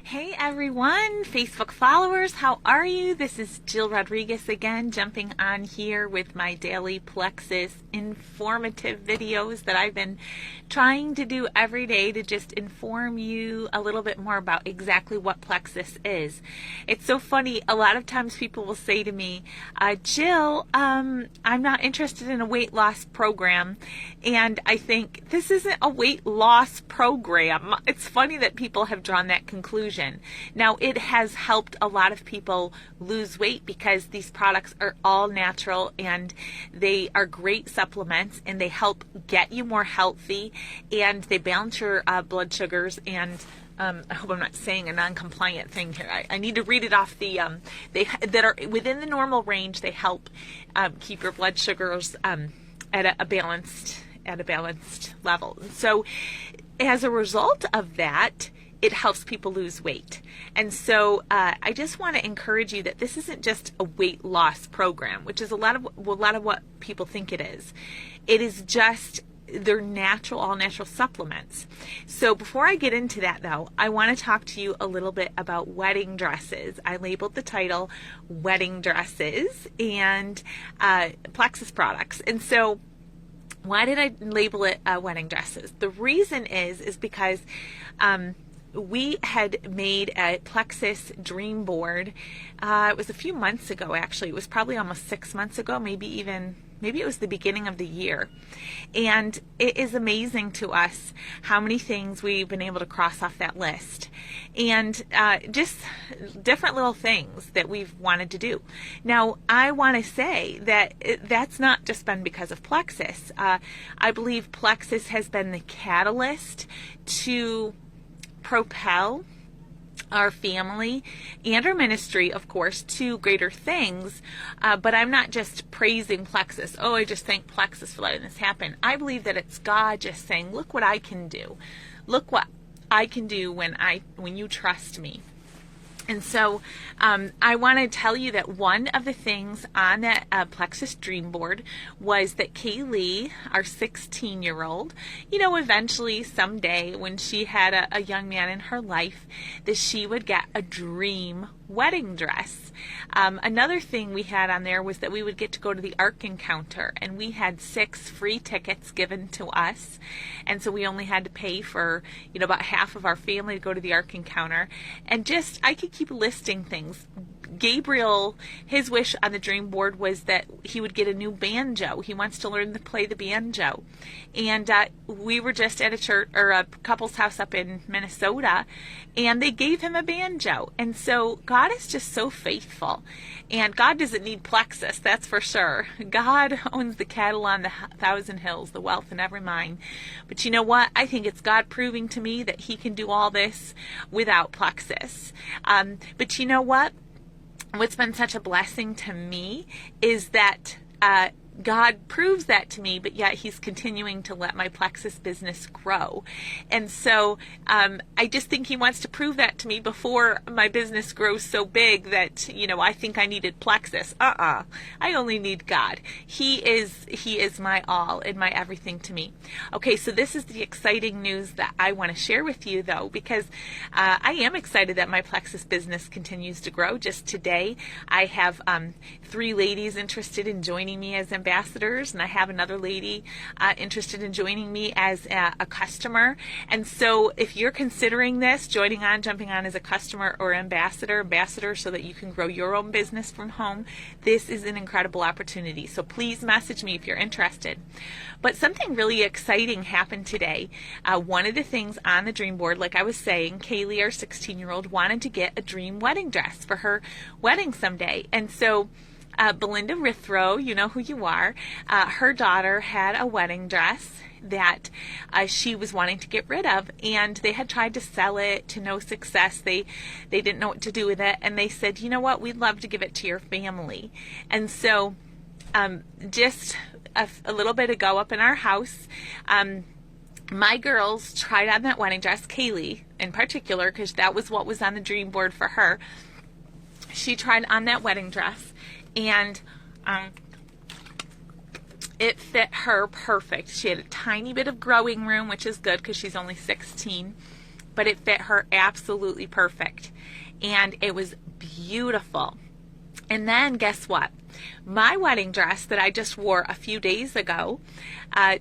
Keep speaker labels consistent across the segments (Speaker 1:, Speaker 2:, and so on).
Speaker 1: Hey everyone, Facebook followers, how are you? This is Jill Rodriguez again, jumping on here with my daily Plexus informative videos that I've been trying to do every day to just inform you a little bit more about exactly what Plexus is. It's so funny, a lot of times people will say to me, Jill, I'm not interested in a weight loss program, and I think this isn't a weight loss program. It's funny that people have drawn that conclusion. Now, it has helped a lot of people lose weight because these products are all natural and they are great supplements and they help get you more healthy and they balance your blood sugars and I hope I'm not saying a non-compliant thing here. I need to read it off the, that are within the normal range. They help keep your blood sugars at a balanced level. So as a result of that, it helps people lose weight. And so I just want to encourage you that this isn't just a weight loss program, which is a lot of what people think it is. It is just, they're natural, all natural supplements. So before I get into that though, I want to talk to you a little bit about wedding dresses. I labeled the title Wedding Dresses and Plexus products. And so why did I label it wedding dresses? The reason is because we had made a Plexus dream board. It was a few months ago, actually. It was probably almost 6 months ago, maybe it was the beginning of the year. And it is amazing to us how many things we've been able to cross off that list. And just different little things that we've wanted to do. Now, I want to say that that's not just been because of Plexus. I believe Plexus has been the catalyst to propel our family and our ministry, of course, to greater things. But I'm not just praising Plexus. Oh, I just thank Plexus for letting this happen. I believe that it's God just saying, look what I can do. Look what I can do when you trust me. And so I want to tell you that one of the things on that Plexus dream board was that Kaylee, our 16-year-old, eventually someday when she had a young man in her life, that she would get a dream wedding dress. Another thing we had on there was that we would get to go to the Ark Encounter, and we had 6 free tickets given to us, and so we only had to pay for about half of our family to go to the Ark Encounter. And just I could keep listing things. Gabriel, his wish on the dream board was that he would get a new banjo. He wants to learn to play the banjo. And we were just at a church or a couple's house up in Minnesota, and they gave him a banjo. And so God is just so faithful. And God doesn't need Plexus, that's for sure. God owns the cattle on the 1,000 hills, the wealth in every mine. But you know what? I think it's God proving to me that he can do all this without Plexus. But you know what? What's been such a blessing to me is that God proves that to me, but yet he's continuing to let my Plexus business grow. And so I just think he wants to prove that to me before my business grows so big that, I think I needed Plexus. I only need God. He is my all and my everything to me. Okay, so this is the exciting news that I want to share with you, though, because I am excited that my Plexus business continues to grow. Just today, I have 3 ladies interested in joining me as ambassadors, and I have another lady interested in joining me as a customer. And so if you're considering this, jumping on as a customer or ambassador so that you can grow your own business from home, this is an incredible opportunity. So please message me if you're interested. But something really exciting happened today. One of the things on the dream board, like I was saying, Kaylee, our 16-year-old, wanted to get a dream wedding dress for her wedding someday. And so Belinda Rithrow, you know who you are, her daughter had a wedding dress that she was wanting to get rid of, and they had tried to sell it to no success. They didn't know what to do with it, and they said, you know what, we'd love to give it to your family. And so just a little bit ago up in our house, my girls tried on that wedding dress, Kaylee in particular, because that was what was on the dream board for her. She tried on that wedding dress, and it fit her perfect. She had a tiny bit of growing room, which is good because she's only 16. but it fit her absolutely perfect. And it was beautiful. And then guess what? My wedding dress that I just wore a few days ago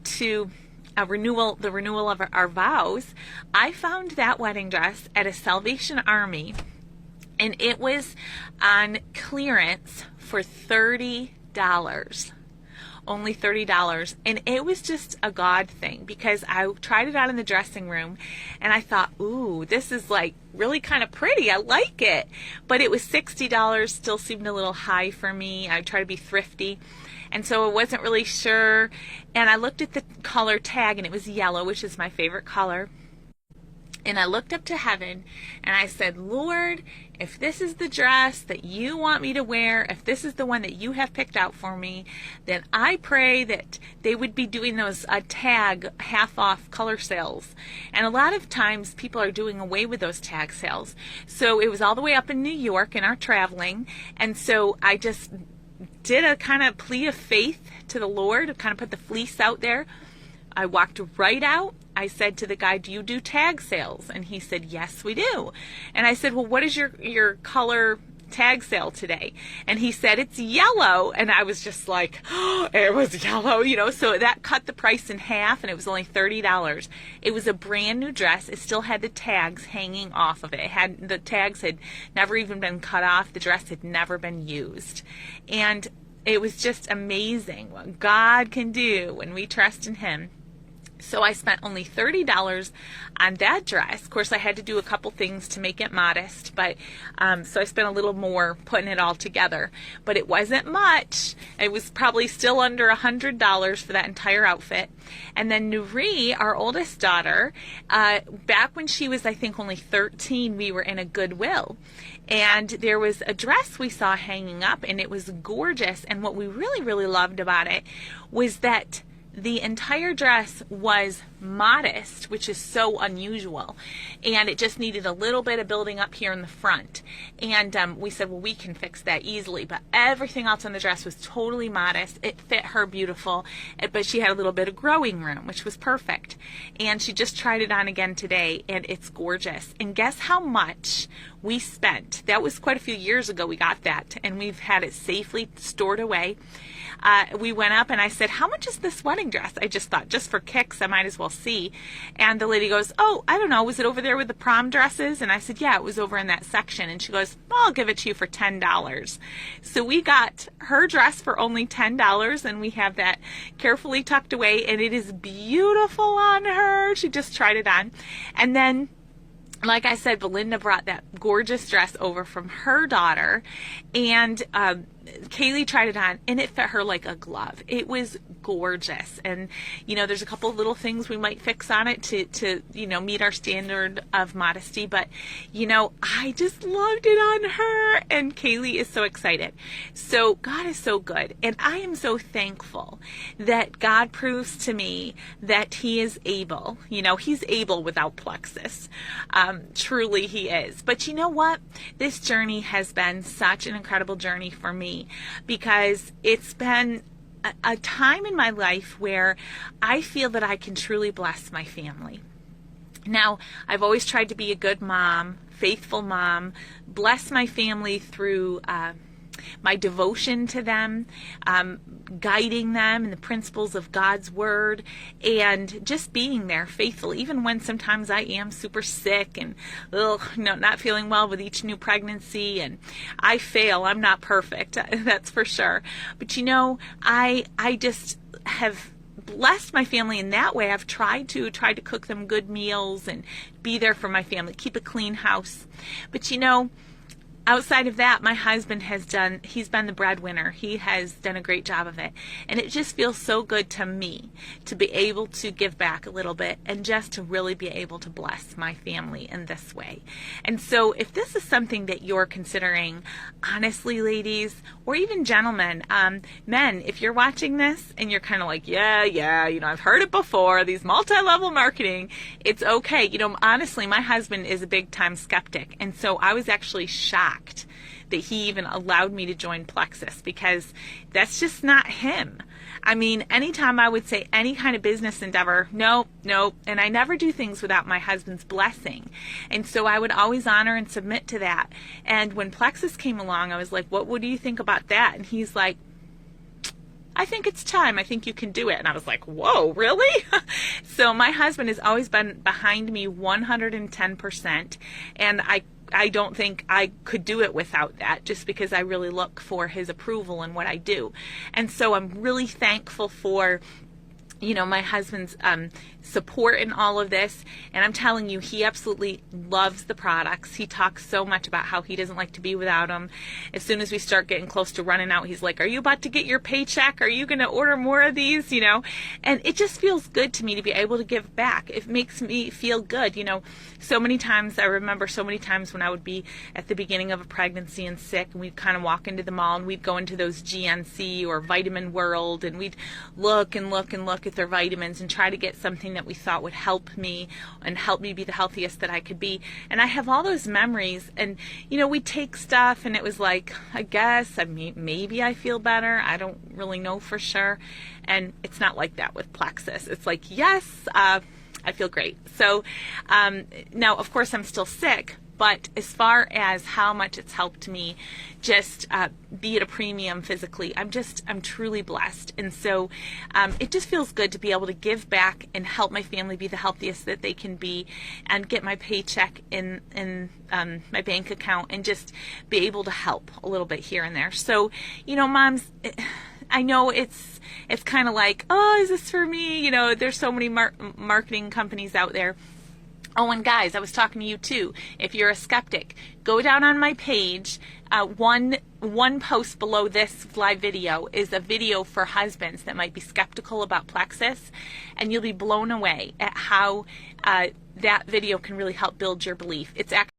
Speaker 1: to the renewal of our vows, I found that wedding dress at a Salvation Army, and it was on clearance for $30. Only $30. And it was just a God thing, because I tried it out in the dressing room and I thought, ooh, this is like really kind of pretty. I like it. But it was $60, still seemed a little high for me. I try to be thrifty. And so I wasn't really sure. And I looked at the color tag and it was yellow, which is my favorite color. And I looked up to heaven and I said, Lord, if this is the dress that you want me to wear, if this is the one that you have picked out for me, then I pray that they would be doing those tag half off color sales. And a lot of times people are doing away with those tag sales. So it was all the way up in New York in our traveling. And so I just did a kind of plea of faith to the Lord, kind of put the fleece out there. I walked right out. I said to the guy, do you do tag sales? And he said, yes, we do. And I said, well, what is your color tag sale today? And he said, it's yellow. And I was just like, oh, it was yellow, so that cut the price in half, and it was only $30. It was a brand new dress. It still had the tags hanging off of it. The tags had never even been cut off. The dress had never been used. And it was just amazing what God can do when we trust in Him. So I spent only $30 on that dress. Of course, I had to do a couple things to make it modest, but so I spent a little more putting it all together. But it wasn't much. It was probably still under $100 for that entire outfit. And then Nuri, our oldest daughter, back when she was, I think, only 13, we were in a Goodwill. And there was a dress we saw hanging up, and it was gorgeous. And what we really, really loved about it was that the entire dress was modest, which is so unusual, and it just needed a little bit of building up here in the front. And we said, well, we can fix that easily. But everything else on the dress was totally modest. It fit her beautiful, but she had a little bit of growing room, which was perfect. And she just tried it on again today, and it's gorgeous. And guess how much we spent? That was quite a few years ago we got that, and we've had it safely stored away. We went up and I said, how much is this wedding dress? I just thought, just for kicks, I might as well see. And the lady goes, oh, I don't know, was it over there with the prom dresses? And I said, yeah, it was over in that section. And she goes, well, I'll give it to you for $10. So we got her dress for only $10, and we have that carefully tucked away, and it is beautiful on her. She just tried it on. And then, like I said, Belinda brought that gorgeous dress over from her daughter, and Kaylee tried it on, and it fit her like a glove. It was gorgeous. And, there's a couple of little things we might fix on it to meet our standard of modesty. But, I just loved it on her, and Kaylee is so excited. So God is so good. And I am so thankful that God proves to me that He is able. He's able without Plexus. Truly He is. But you know what? This journey has been such an incredible journey for me, because it's been a time in my life where I feel that I can truly bless my family. Now, I've always tried to be a good mom, faithful mom, bless my family through my devotion to them, guiding them in the principles of God's Word, and just being there faithful, even when sometimes I am super sick and not feeling well with each new pregnancy, and I fail. I'm not perfect, that's for sure. But I just have blessed my family in that way. I've tried to cook them good meals and be there for my family, keep a clean house. But outside of that, my husband he's been the breadwinner. He has done a great job of it. And it just feels so good to me to be able to give back a little bit, and just to really be able to bless my family in this way. And so if this is something that you're considering, honestly, ladies, or even gentlemen, men, if you're watching this and you're kind of like, yeah, I've heard it before, these multi-level marketing, it's okay. Honestly, my husband is a big time skeptic. And so I was actually shocked shocked that he even allowed me to join Plexus, because that's just not him. I mean, anytime I would say any kind of business endeavor, no, and I never do things without my husband's blessing. And so I would always honor and submit to that. And when Plexus came along, I was like, what do you think about that? And he's like, I think it's time. I think you can do it. And I was like, whoa, really? So my husband has always been behind me 110%. And I don't think I could do it without that, just because I really look for his approval in what I do. And so I'm really thankful for, you know, my husband's support in all of this. And I'm telling you, he absolutely loves the products. He talks so much about how he doesn't like to be without them. As soon as we start getting close to running out, he's like, are you about to get your paycheck? Are you going to order more of these? You know, and it just feels good to me to be able to give back. It makes me feel good. You know, so many times, I remember so many times when I would be at the beginning of a pregnancy and sick, and we'd kind of walk into the mall and we'd go into those GNC or Vitamin World, and we'd look and look and look at their vitamins and try to get something that we thought would help me and help me be the healthiest that I could be. And I have all those memories, and you know, we take stuff and it was like, I guess, I mean, maybe I feel better. I don't really know for sure. And it's not like that with Plexus. It's like, yes, I feel great. So now, of course, I'm still sick, but as far as how much it's helped me just be at a premium physically, I'm truly blessed. And so it just feels good to be able to give back and help my family be the healthiest that they can be, and get my paycheck in my bank account, and just be able to help a little bit here and there. So, you know, moms, I know it's kind of like, oh, is this for me? You know, there's so many marketing companies out there. Oh, and guys, I was talking to you too. If you're a skeptic, go down on my page. One post below this live video is a video for husbands that might be skeptical about Plexus, and you'll be blown away at how that video can really help build your belief. It's actually